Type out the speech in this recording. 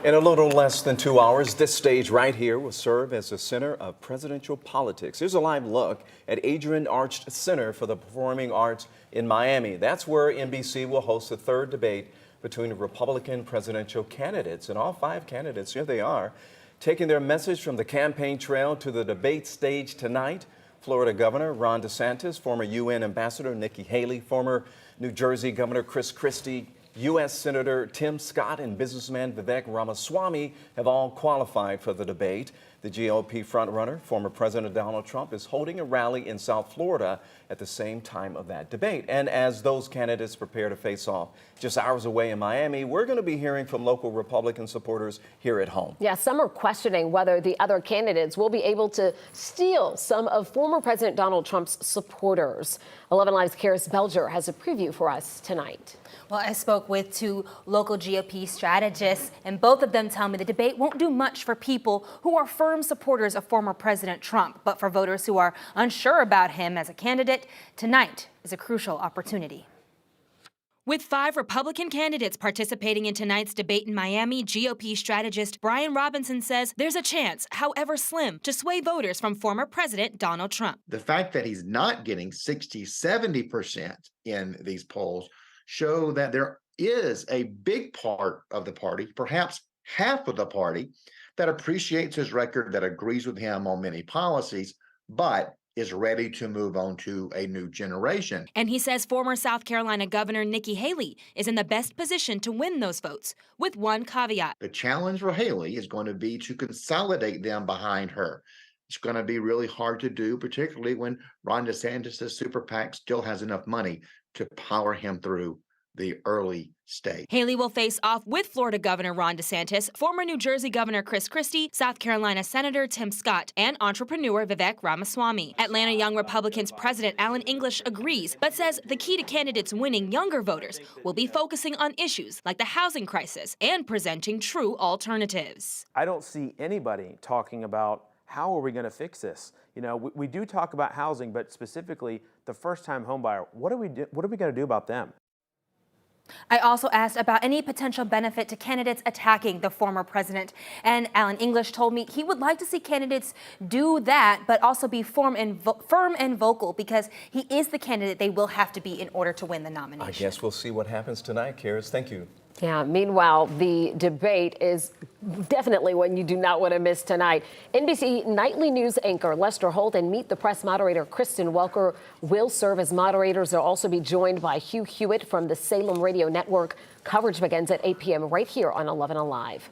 In a little less than 2 hours, this stage right here will serve as the center of presidential politics. Here's a live look at Adrian Arched Center for the Performing Arts in Miami. That's where NBC will host the third debate between Republican presidential candidates. And all five candidates, here they are, taking their message from the campaign trail to the debate stage tonight. Florida Governor Ron DeSantis, former UN Ambassador Nikki Haley, former New Jersey Governor Chris Christie, U.S. Senator Tim Scott and businessman Vivek Ramaswamy have all qualified for the debate. The GOP frontrunner, former President Donald Trump, is holding a rally in South Florida at the same time of that debate. And as those candidates prepare to face off just hours away in Miami, we're going to be hearing from local Republican supporters here at home. Yeah, some are questioning whether the other candidates will be able to steal some of former President Donald Trump's supporters. 11 Live's Karis Belger has a preview for us tonight. Well, I spoke with two local GOP strategists, and both of them tell me the debate won't do much for people who are firm supporters of former President Trump. But for voters who are unsure about him as a candidate, tonight is a crucial opportunity. With 5 Republican candidates participating in tonight's debate in Miami, GOP strategist Brian Robinson says there's a chance, however slim, to sway voters from former President Donald Trump. The fact that he's not getting 60, 70% in these polls show that there is a big part of the party, perhaps half of the party, that appreciates his record, that agrees with him on many policies, but is ready to move on to a new generation. And he says former South Carolina Governor Nikki Haley is in the best position to win those votes, with one caveat. The challenge for Haley is going to be to consolidate them behind her. It's going to be really hard to do, particularly when Ron DeSantis' super PAC still has enough money to power him through the early stage. Haley will face off with Florida Governor Ron DeSantis, former New Jersey Governor Chris Christie, South Carolina Senator Tim Scott, and entrepreneur Vivek Ramaswamy. Atlanta Young Republicans President Alan English agrees, but says the key to candidates winning younger voters will be focusing on issues like the housing crisis and presenting true alternatives. I don't see anybody talking about how are we going to fix this. You know, we do talk about housing, but specifically the first-time homebuyer. What are we going to do about them? I also asked about any potential benefit to candidates attacking the former president. And Alan English told me he would like to see candidates do that, but also be firm and vocal, because he is the candidate they will have to be in order to win the nomination. I guess we'll see what happens tonight, Karis. Thank you. Yeah, meanwhile, the debate is definitely one you do not want to miss tonight. NBC nightly news anchor Lester Holt and Meet the Press moderator Kristen Welker will serve as moderators. They'll also be joined by Hugh Hewitt from the Salem Radio Network. Coverage begins at 8 p.m. right here on 11 Alive.